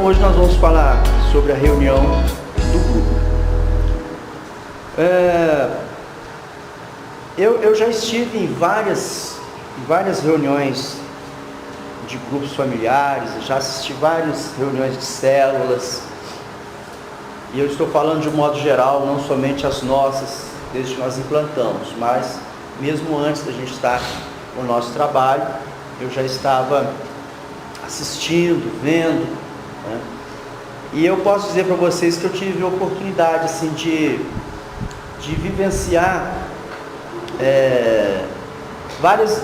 Então hoje nós vamos falar sobre a reunião do grupo. Eu já estive em várias reuniões de grupos familiares, já assisti várias reuniões de células, e eu estou falando de um modo geral, não somente as nossas, desde que nós implantamos, mas mesmo antes da gente estar no nosso trabalho, eu já estava assistindo, vendo, né? E eu posso dizer para vocês que eu tive a oportunidade assim, de vivenciar várias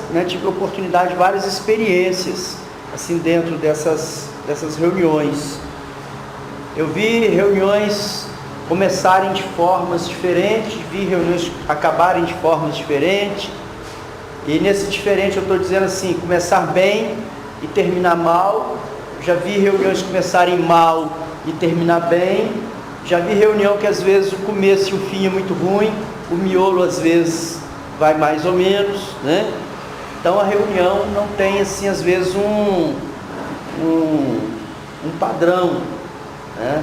experiências assim, dentro dessas reuniões. Eu vi reuniões começarem de formas diferentes, vi reuniões acabarem de formas diferentes, e nesse diferente eu estou dizendo assim, começar bem e terminar mal. Já vi reuniões começarem mal e terminar bem. Já vi reunião que às vezes o começo e o fim é muito ruim, o miolo às vezes vai mais ou menos, né? Então a reunião não tem assim às vezes um padrão, né?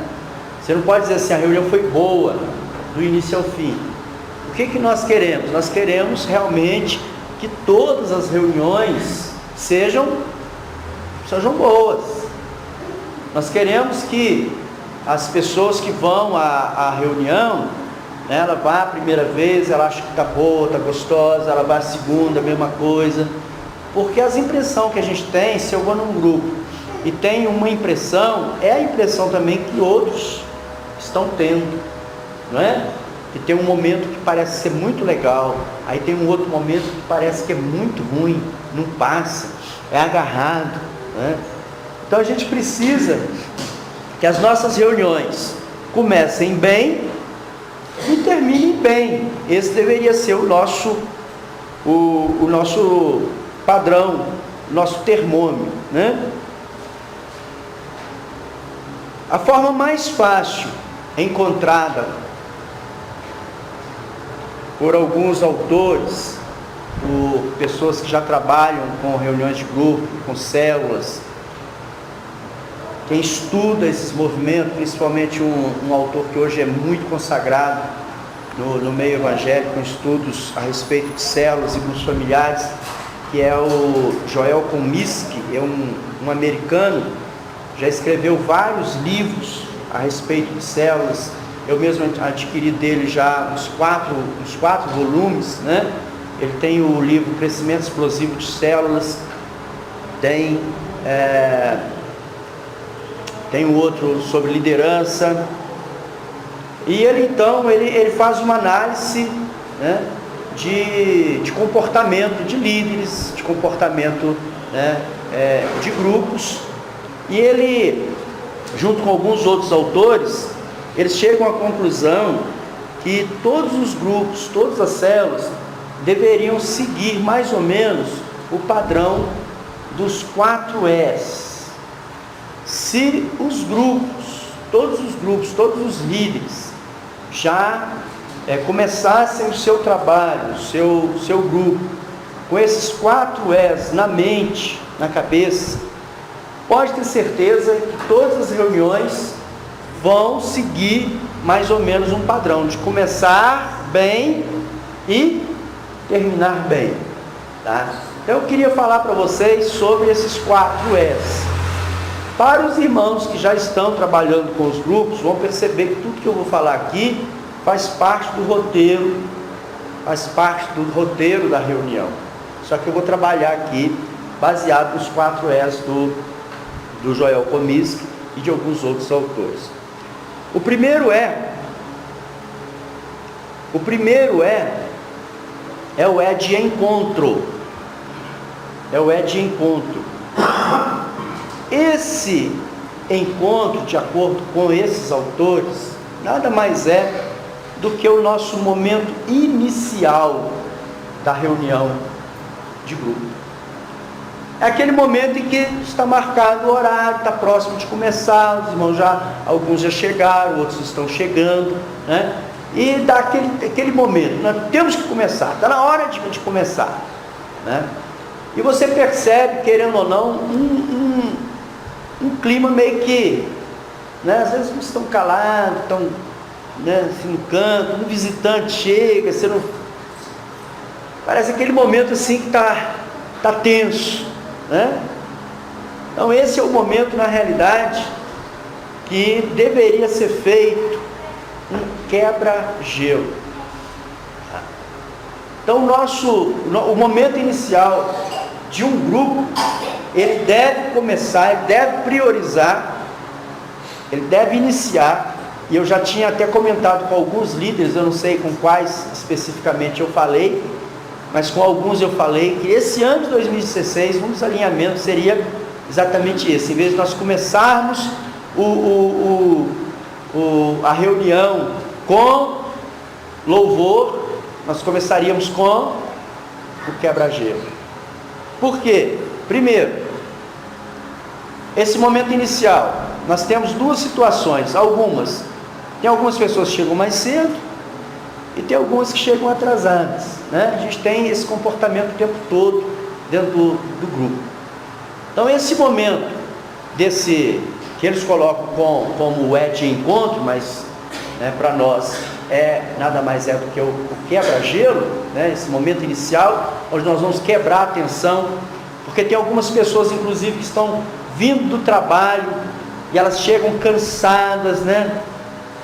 Você não pode dizer assim, a reunião foi boa do início ao fim. O que nós queremos? Nós queremos realmente que todas as reuniões sejam boas. Nós queremos que as pessoas que vão à reunião, né, ela vai a primeira vez, ela acha que está boa, está gostosa, ela vai a segunda, a mesma coisa, porque as impressões que a gente tem, se eu vou num grupo e tenho uma impressão, é a impressão também que outros estão tendo, não é? Que tem um momento que parece ser muito legal, aí tem um outro momento que parece que é muito ruim, não passa, é agarrado, né? Então a gente precisa que as nossas reuniões comecem bem e terminem bem. Esse deveria ser o nosso padrão, o nosso termômetro, né? A forma mais fácil encontrada por alguns autores, por pessoas que já trabalham com reuniões de grupo, com células, quem estuda esses movimentos, principalmente um autor que hoje é muito consagrado no meio evangélico, com estudos a respeito de células e grupos familiares, que é o Joel Comiskey, é um americano, já escreveu vários livros a respeito de células. Eu mesmo adquiri dele já uns quatro volumes, né? Ele tem o livro Crescimento Explosivo de Células, tem um outro sobre liderança, e ele faz uma análise, né, de comportamento de líderes, de comportamento, né, de grupos, e ele, junto com alguns outros autores, eles chegam à conclusão que todos os grupos, todas as células deveriam seguir mais ou menos o padrão dos 4 E's. Se os grupos, todos os líderes já começassem o seu trabalho, o seu grupo, com esses 4 E's na mente, na cabeça, pode ter certeza que todas as reuniões vão seguir mais ou menos um padrão de começar bem e terminar bem, tá? Então eu queria falar para vocês sobre esses 4 E's. Para os irmãos que já estão trabalhando com os grupos, vão perceber que tudo que eu vou falar aqui faz parte do roteiro da reunião. Só que eu vou trabalhar aqui baseado nos 4 E's do Joel Comiskey e de alguns outros autores. O primeiro é o E de encontro. É o E de encontro. Esse encontro, de acordo com esses autores, nada mais é do que o nosso momento inicial da reunião de grupo. É aquele momento em que está marcado o horário, está próximo de começar, os irmãos alguns já chegaram, outros estão chegando, né? E dá aquele momento, nós temos que começar, está na hora de começar, né? E você percebe, querendo ou não, um clima meio que né? Às vezes uns estão calados, estão, né, assim, no canto, um visitante chega, você não... Parece aquele momento assim que tá tenso, né? Então esse é o momento, na realidade, que deveria ser feito um quebra-gelo. Então o momento inicial de um grupo, ele deve começar, ele deve priorizar, ele deve iniciar, e eu já tinha até comentado com alguns líderes, eu não sei com quais especificamente eu falei, mas com alguns eu falei que esse ano de 2016, um dos alinhamentos seria exatamente esse. Em vez de nós começarmos a reunião com louvor, nós começaríamos com o quebra-gelo. Por quê? Primeiro, esse momento inicial, nós temos duas situações. Tem algumas pessoas que chegam mais cedo e tem algumas que chegam atrasadas, né? A gente tem esse comportamento o tempo todo dentro do grupo. Então esse momento que eles colocam como é de encontro, mas, né, para nós nada mais é do que o quebra-gelo, né? Esse momento inicial, onde nós vamos quebrar a tensão, porque tem algumas pessoas, inclusive, que estão vindo do trabalho e elas chegam cansadas, né?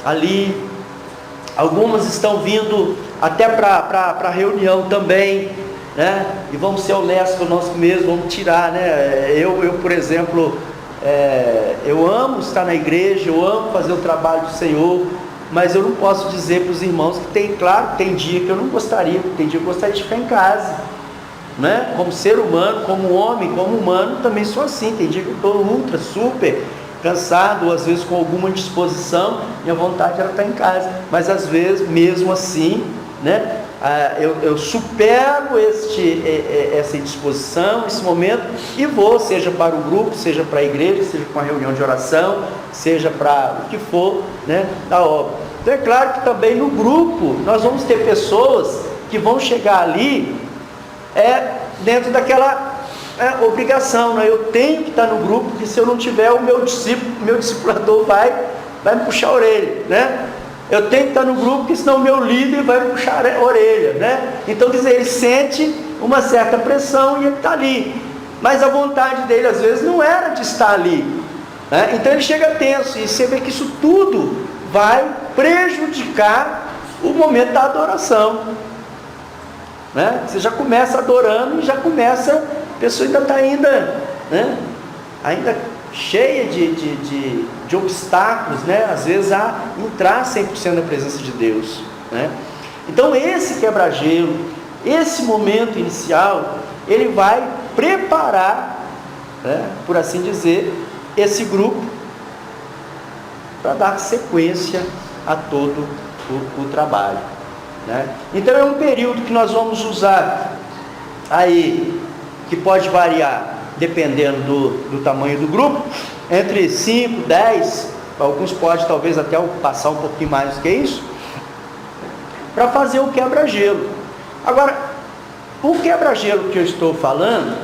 Ali, algumas estão vindo até para a reunião também, né? E vamos ser honestos conosco mesmo, vamos tirar, né? Eu por exemplo, eu amo estar na igreja, eu amo fazer o trabalho do Senhor, mas eu não posso dizer para os irmãos que tem dia que eu não gostaria, tem dia que eu gostaria de ficar em casa, né? Como ser humano, como homem, como humano, também sou assim. Tem dia que eu estou ultra, super cansado, ou às vezes com alguma disposição, minha vontade era estar em casa, mas às vezes, mesmo assim, né, eu supero essa indisposição, esse momento, e vou, seja para o grupo, seja para a igreja, seja para uma reunião de oração, seja para o que for, né, da obra. Então é claro que também no grupo nós vamos ter pessoas que vão chegar ali dentro daquela obrigação, né? Eu tenho que estar no grupo, porque se eu não tiver, o meu discipulador vai me puxar a orelha, né? Eu tenho que estar no grupo, porque senão o meu líder vai me puxar a orelha, né? Então, quer dizer, ele sente uma certa pressão e ele está ali, mas a vontade dele às vezes não era de estar ali, né? Então ele chega tenso, e você vê que isso tudo vai prejudicar o momento da adoração, né? Você já começa adorando e já começa, a pessoa ainda está ainda cheia de obstáculos, né? Às vezes a entrar 100% na presença de Deus, né? Então esse quebra-gelo, esse momento inicial, ele vai preparar, né, por assim dizer, esse grupo para dar sequência a todo o trabalho, né? Então é um período que nós vamos usar aí, que pode variar dependendo do tamanho do grupo, entre 5, 10, alguns podem talvez até passar um pouquinho mais do que isso, para fazer o quebra-gelo. Agora, o quebra-gelo que eu estou falando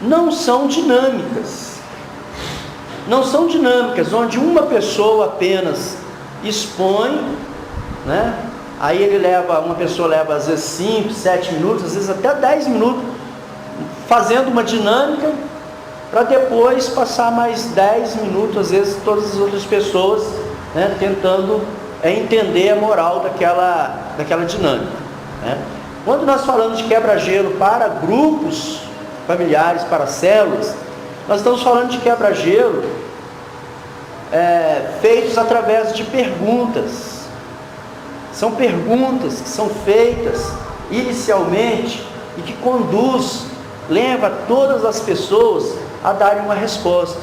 não são dinâmicas, onde uma pessoa apenas expõe, né? Aí uma pessoa leva às vezes 5, 7 minutos, às vezes até 10 minutos, fazendo uma dinâmica, para depois passar mais 10 minutos, às vezes todas as outras pessoas, né, tentando entender a moral daquela dinâmica, né? Quando nós falamos de quebra-gelo para grupos familiares, para células, nós estamos falando de quebra-gelo feitos através de perguntas. São perguntas que são feitas inicialmente e que leva todas as pessoas a darem uma resposta.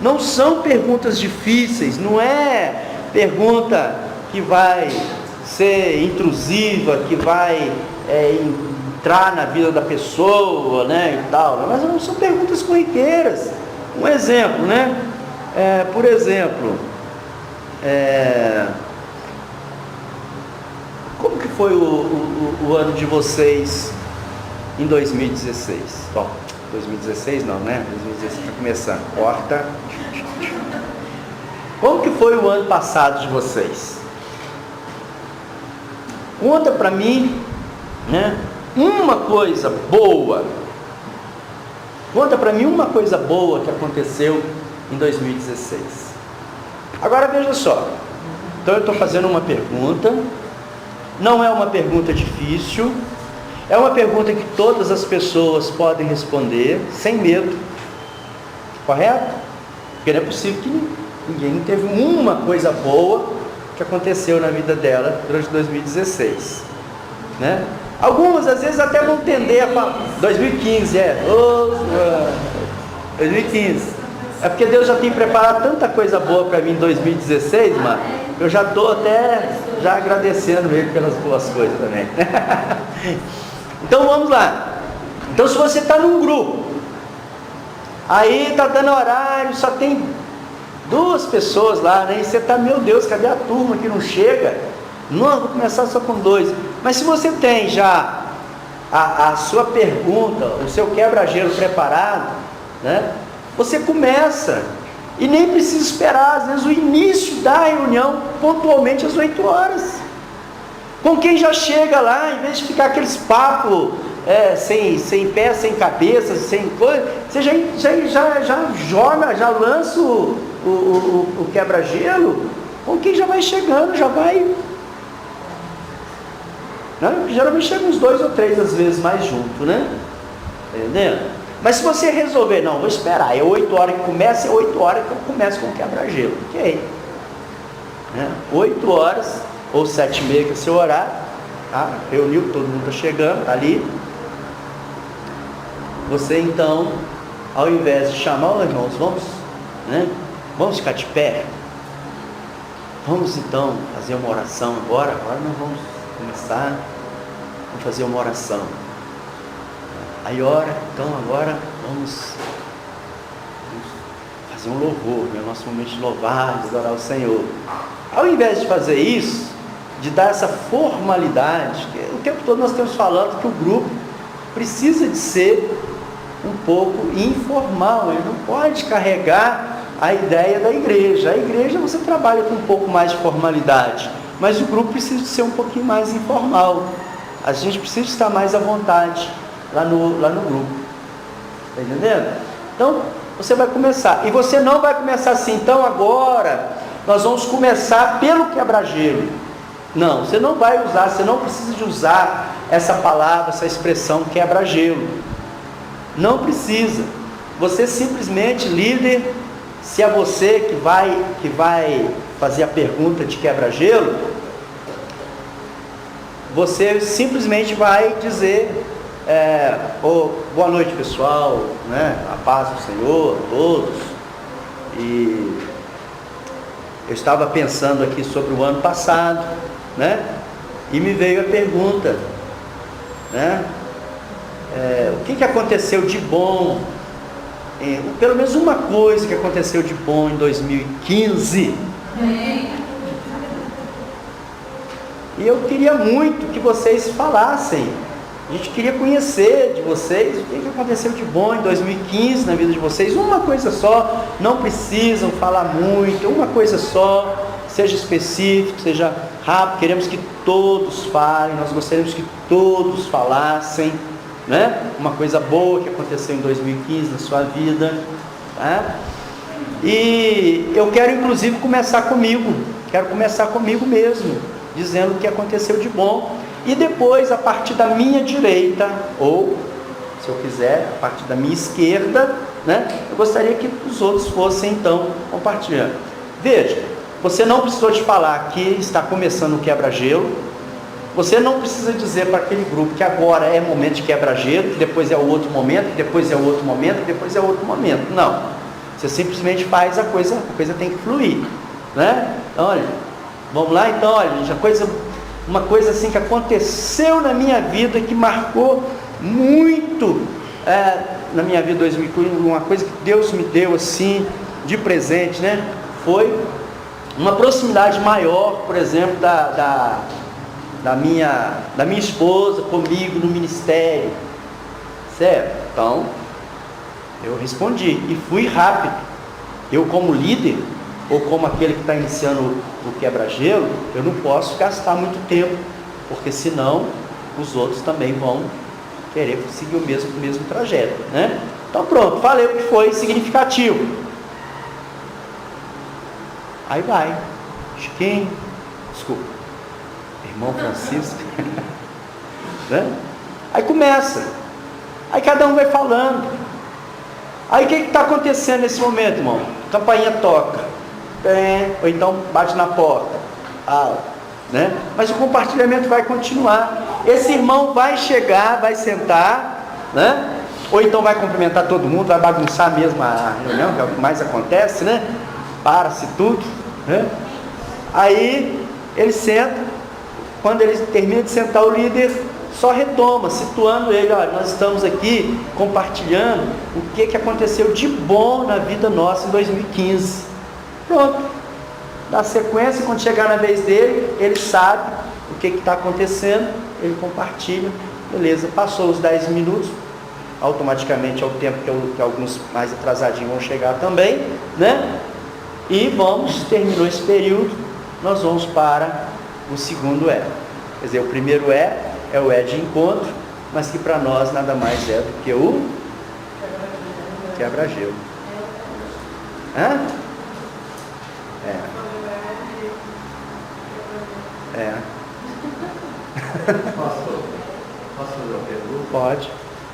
Não são perguntas difíceis, não é pergunta que vai ser intrusiva, que vai entrar na vida da pessoa, né, e tal, mas não são perguntas corriqueiras. Um exemplo, né? Por exemplo, como que foi o ano de vocês em 2016? Bom, 2016 não, né? 2016 está começando. Corta. Como que foi o ano passado de vocês? Conta para mim, né, uma coisa boa. Conta para mim uma coisa boa que aconteceu em 2016. Agora veja só. Então eu estou fazendo uma pergunta. Não é uma pergunta difícil. É uma pergunta que todas as pessoas podem responder sem medo. Correto? Porque não é possível que ninguém teve uma coisa boa que aconteceu na vida dela durante 2016, né? Algumas às vezes até vão entender a palavra 2015, 2015. É porque Deus já tem preparado tanta coisa boa para mim em 2016, mano. Eu já estou até agradecendo Ele pelas boas coisas também. Então vamos lá. Então se você está num grupo, aí está dando horário, só tem 2 pessoas lá, né? E você está, meu Deus, cadê a turma que não chega? Não, vou começar só com 2. Mas se você tem já a sua pergunta, o seu quebra-gelo preparado, né? Você começa e nem precisa esperar, às vezes, o início da reunião, pontualmente às 8 horas. Com quem já chega lá, em vez de ficar aqueles papos sem pé, sem cabeça, sem coisa, você já joga, já lança o quebra-gelo, com quem já vai chegando, já vai. Né? Geralmente chega uns 2 ou 3 às vezes mais junto, né? Entendendo? Mas se você resolver, não, vou esperar, é 8 horas que começa, é 8 horas que eu começo com o quebra-gelo. Ok. Né? 8 horas, ou 7h30 que é o seu horário, tá? Reuniu, todo mundo está chegando, tá ali. Você então, ao invés de chamar os irmãos, vamos ficar de pé. Vamos então fazer uma oração agora nós vamos começar a fazer uma oração. Aí ora, então agora vamos fazer um louvor, né? Nosso momento de louvar, de adorar o Senhor. Ao invés de fazer isso, de dar essa formalidade, que o tempo todo nós estamos falando que o grupo precisa de ser um pouco informal, ele não pode carregar a ideia da igreja. A igreja você trabalha com um pouco mais de formalidade, mas o grupo precisa de ser um pouquinho mais informal. A gente precisa estar mais à vontade lá no grupo. Está entendendo? Então, você vai começar. E você não vai começar assim, então agora nós vamos começar pelo quebra-gelo. Não, você não vai usar, você não precisa de usar essa palavra, essa expressão quebra-gelo. Não precisa. Você simplesmente, líder, se é você que vai fazer a pergunta de quebra-gelo, você simplesmente vai dizer boa noite, pessoal, né? A paz do Senhor a todos. E eu estava pensando aqui sobre o ano passado, né? E me veio a pergunta, né? O que aconteceu de bom, pelo menos uma coisa que aconteceu de bom em 2015. E eu queria muito que vocês falassem. A gente queria conhecer de vocês o que aconteceu de bom em 2015 na vida de vocês. Uma coisa só, não precisam falar muito, uma coisa só, seja específico, seja rápido. Queremos que todos falem, nós gostaríamos que todos falassem, né? Uma coisa boa que aconteceu em 2015 na sua vida, tá? E eu quero inclusive começar comigo mesmo, dizendo o que aconteceu de bom. E depois, a partir da minha direita, ou, se eu quiser, a partir da minha esquerda, né? Eu gostaria que os outros fossem, então, compartilhando. Veja, você não precisou de falar que está começando o quebra-gelo. Você não precisa dizer para aquele grupo que agora é momento de quebra-gelo, que depois é o outro momento, que depois é o outro momento, que depois é o outro momento. Não. Você simplesmente faz a coisa tem que fluir, né? Então, olha, vamos lá, então, olha, uma coisa assim que aconteceu na minha vida, que marcou muito na minha vida 2015, uma coisa que Deus me deu assim, de presente, né? Foi uma proximidade maior, por exemplo, da minha esposa comigo no ministério, certo? Então, eu respondi, e fui rápido. Eu como líder, ou como aquele que está iniciando o quebra-gelo, eu não posso gastar muito tempo, porque senão os outros também vão querer seguir o mesmo trajeto, né? Então pronto, falei o que foi significativo. Aí vai, Chiquinho, desculpa, irmão Francisco, né? Aí começa, aí cada um vai falando. Aí o que está acontecendo nesse momento, irmão? Campainha toca, ou então bate na porta, né? Mas o compartilhamento vai continuar. Esse irmão vai chegar, vai sentar, né? Ou então vai cumprimentar todo mundo, vai bagunçar mesmo a reunião, que é o que mais acontece, né? Para-se tudo, né? Aí ele senta. Quando ele termina de sentar, o líder só retoma, situando ele: olha, nós estamos aqui compartilhando o que aconteceu de bom na vida nossa em 2015. Pronto, dá sequência. Quando chegar na vez dele, ele sabe o que está acontecendo, ele compartilha. Beleza, passou os 10 minutos, automaticamente é o tempo que alguns mais atrasadinhos vão chegar também, né? E terminou esse período, nós vamos para o segundo é. Quer dizer, o primeiro é o de encontro, mas que para nós nada mais é do que o quebra-gelo. Hã? Posso fazer uma pergunta? Pode.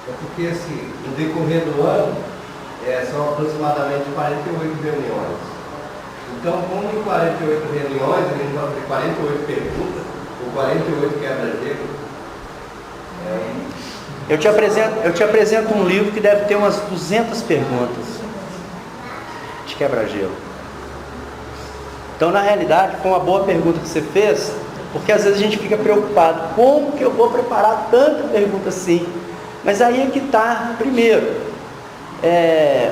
É porque, assim, no decorrer do ano, são aproximadamente 48 reuniões. Então, como em 48 reuniões, a gente vai fazer 48 perguntas, ou 48 quebra-gelo. Eu te apresento um livro que deve ter umas 200 perguntas de quebra-gelo. Então, na realidade, foi uma boa pergunta que você fez, porque às vezes a gente fica preocupado: como que eu vou preparar tanta pergunta assim? Mas aí é que está. Primeiro,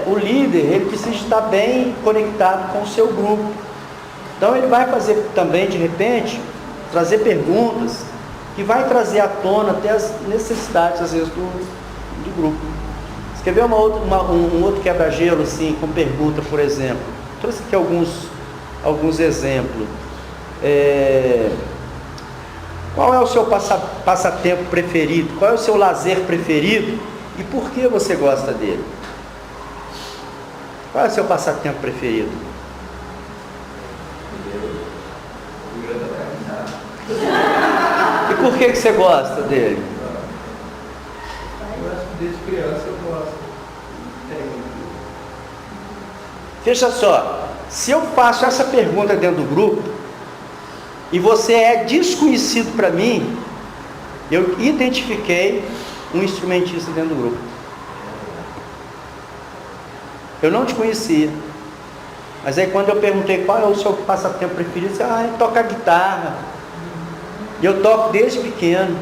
o líder, ele precisa estar bem conectado com o seu grupo. Então ele vai fazer também, de repente, trazer perguntas que vai trazer à tona até as necessidades, às vezes, do grupo. Você quer ver um outro quebra-gelo assim, com pergunta, por exemplo? Trouxe aqui alguns exemplos. Qual é o seu passatempo preferido? Qual é o seu lazer preferido? E por que você gosta dele? Qual é o seu passatempo preferido? E por que você gosta dele? Eu acho que desde criança eu gosto. Veja só, se eu faço essa pergunta dentro do grupo, e você é desconhecido para mim, eu identifiquei um instrumentista dentro do grupo. Eu não te conhecia. Mas aí quando eu perguntei qual é o seu passatempo preferido, você disse: tocar guitarra. E eu toco desde pequeno.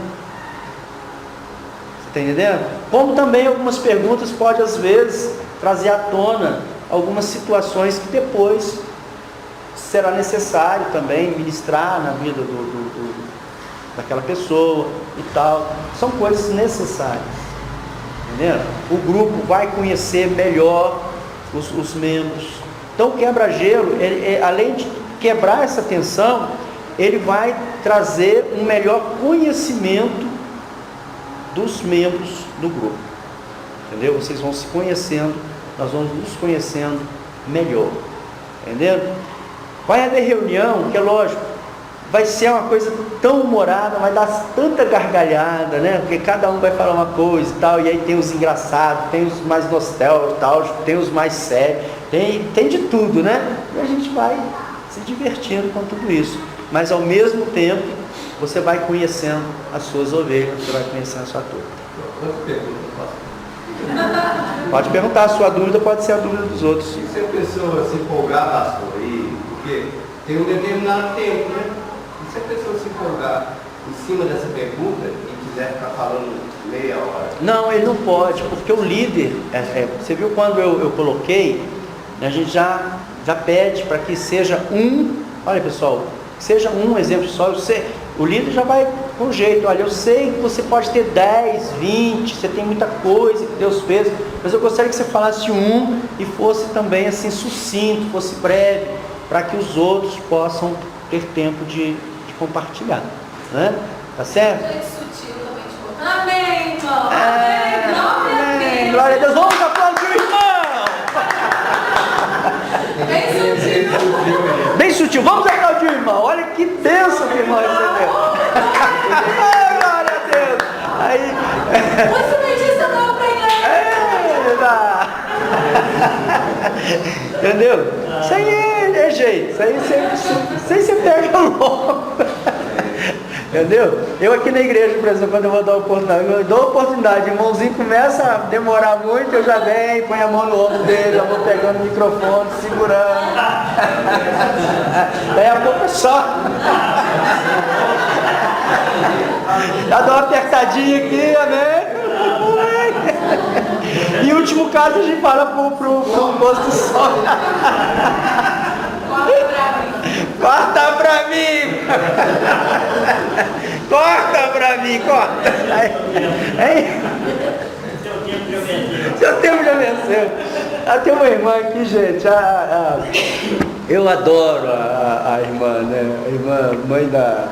Você está entendendo? Como também algumas perguntas podem às vezes trazer à tona algumas situações que depois será necessário também ministrar na vida daquela pessoa e tal. São coisas necessárias. Entendeu? O grupo vai conhecer melhor os membros. Então o quebra-gelo, além de quebrar essa tensão, ele vai trazer um melhor conhecimento dos membros do grupo. Entendeu? Vocês vão se conhecendo, nós vamos nos conhecendo melhor. Entendeu? Vai haver reunião, que é lógico, vai ser uma coisa tão humorada, vai dar tanta gargalhada, né? Porque cada um vai falar uma coisa e tal, e aí tem os engraçados, tem os mais nostálgicos, tem os mais sérios, tem de tudo, né? E a gente vai se divertindo com tudo isso. Mas ao mesmo tempo, você vai conhecendo as suas ovelhas, você vai conhecendo a sua turma. Quantas perguntas eu posso? Pode perguntar, a sua dúvida pode ser a dúvida dos outros. E se a pessoa se empolgar, pastor, porque tem um determinado tempo, né? E se a pessoa se empolgar em cima dessa pergunta e quiser ficar falando meia hora? Não, ele não pode, porque o líder, você viu quando eu coloquei, a gente já pede para que seja olha pessoal, seja um exemplo só. O líder já vai com jeito: olha, eu sei que você pode ter 10, 20, você tem muita coisa que Deus fez, mas eu gostaria que você falasse e fosse também assim sucinto, fosse breve. para que os outros possam ter tempo de compartilhar, né? Tá certo? Gente sutil também te conta. Amém, irmão. Amém. Glória a Deus. Vamos aplaudir o irmão. Bem sutil. Bem sutil. Vamos aplaudir o irmão. Olha que bênção que o irmão recebeu. Glória a Deus. Aí. Você me disse que eu estava pra igreja. Entendeu? Isso aí é jeito. Isso aí você pega logo. Entendeu? Eu aqui na igreja, por exemplo, quando eu vou dar oportunidade, o irmãozinho começa a demorar muito, eu já venho, ponho a mão no ombro dele, já vou pegando o microfone, segurando. Daí a pouco é só. Já dou uma apertadinha aqui, amém? E o último caso a gente fala pro posto do sol. Corta pra mim! Corta pra mim, corta! Aí. Seu tempo já venceu. Tem uma irmã aqui, gente. Eu adoro a irmã, né? A irmã, mãe da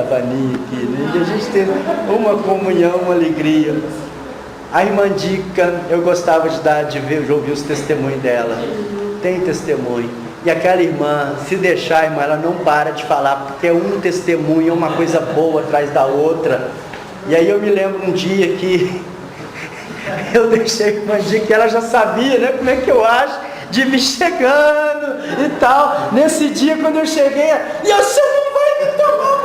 Vani aqui, né? E a gente tem uma comunhão, uma alegria. A irmã Dica, eu gostava de ouvir os testemunhos dela. Tem testemunho. E aquela irmã, se deixar, irmã, ela não para de falar, porque é um testemunho, uma coisa boa atrás da outra. E aí eu me lembro um dia que eu deixei a irmã Dica, que ela já sabia, né, como é que eu acho, de vir chegando e tal. Nesse dia, quando eu cheguei, e você não vai me tomar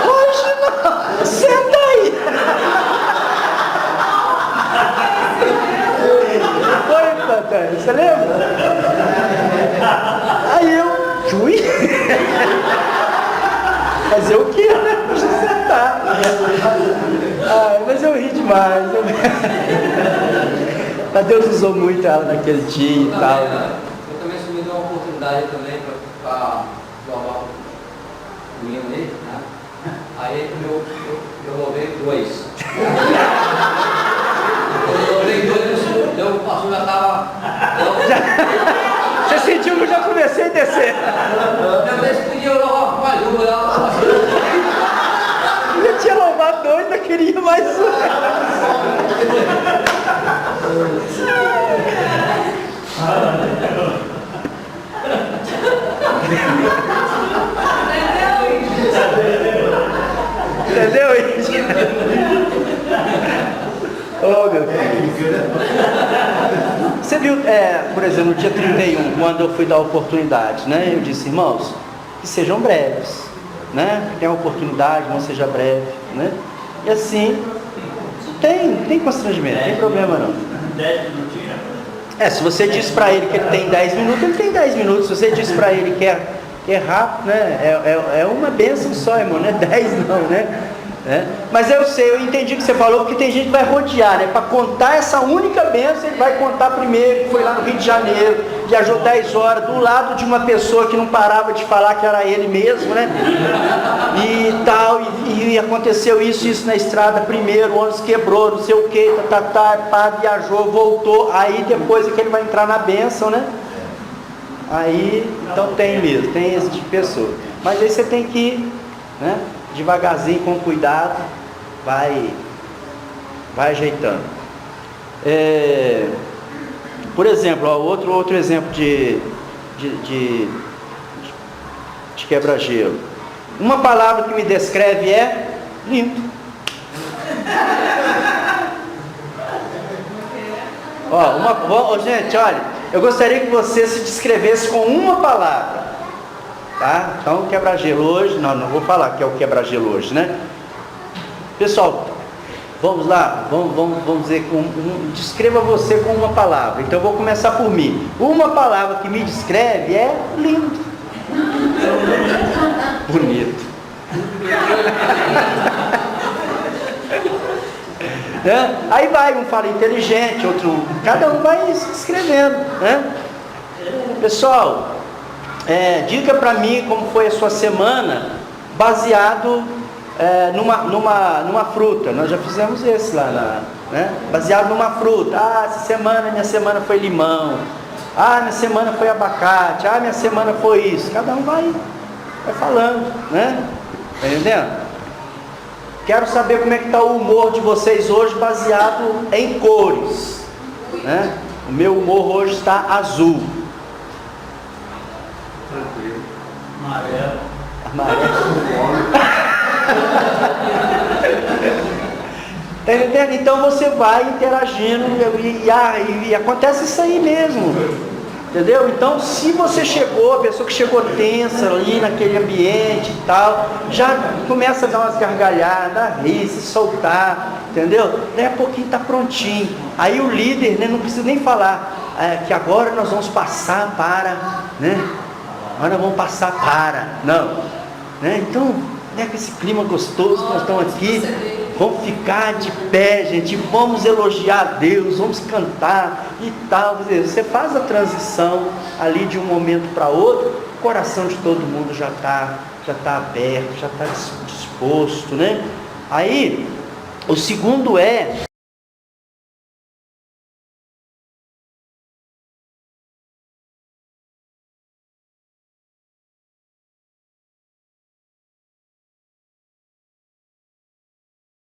hoje não, senta aí. Você lembra? Aí eu fui fazer o quê, né? Deixa eu sentar. Mas eu ri demais. Mas Deus usou muito ela naquele dia e tal. Eu também me deu uma oportunidade também para jogar o menino dele, né? Aí eu roubei 2. Eu roubei 2, o pastor já estava. Você sentiu que eu já comecei a descer? Eu disse que podia roubar mais uma. Eu tinha roubado 2, ainda queria mais um. Entendeu isso? Oh, meu filho. Você viu, por exemplo, no dia 31, quando eu fui dar oportunidade, né? Eu disse, irmãos, que sejam breves, né? Tem oportunidade, não seja breve, né? E assim, tem constrangimento, não tem problema não. 10 minutinhos? Se você diz para ele que ele tem 10 minutos, ele tem 10 minutos. Se você diz para ele que é rápido, né? É uma bênção só, irmão, não é 10 não, né? Mas eu entendi o que você falou, porque tem gente que vai rodear, né? Para contar essa única bênção, ele vai contar primeiro, que foi lá no Rio de Janeiro, viajou 10 horas, do lado de uma pessoa que não parava de falar que era ele mesmo, né? E tal, e aconteceu isso na estrada primeiro, o ônibus quebrou, não sei o que, viajou, voltou, aí depois é que ele vai entrar na bênção, né? Aí, então tem mesmo, tem esse tipo de pessoa. Mas aí você tem que ir, né? Devagarzinho, com cuidado, vai ajeitando. Por exemplo, outro exemplo de quebra-gelo. Uma palavra que me descreve é lindo. Gente, olha, eu gostaria que você se descrevesse com uma palavra. Tá? Então, quebra-gelo hoje, não vou falar que é o quebra-gelo hoje, né? Pessoal, vamos lá, vamos dizer, descreva você com uma palavra. Então, eu vou começar por mim. Uma palavra que me descreve é lindo. Bonito. Aí vai, um fala inteligente, outro, cada um vai se descrevendo, né? Pessoal, diga para mim como foi a sua semana, baseado numa fruta. Nós já fizemos esse lá né? Baseado numa fruta. Ah, essa semana, minha semana foi limão. Ah, minha semana foi abacate. Ah, minha semana foi isso. Cada um vai falando, né? Tá entendendo? Quero saber como é que está o humor de vocês hoje, baseado em cores, né? O meu humor hoje está azul. Tranquilo. Amarelo. Tá entendendo? Então você vai interagindo e acontece isso aí mesmo. Entendeu? Então, se você chegou, a pessoa que chegou tensa ali naquele ambiente e tal, já começa a dar umas gargalhadas, a rir, se soltar, entendeu? Daí a pouquinho está prontinho. Aí o líder, né, não precisa nem falar que agora nós vamos passar para, né? Agora nós vamos passar para, não. Né? Então, né, com esse clima gostoso que nós estamos aqui, vamos ficar de pé, gente, vamos elogiar a Deus, vamos cantar e tal. Você faz a transição ali de um momento para outro, o coração de todo mundo já está aberto, já está disposto, né? Aí, o segundo é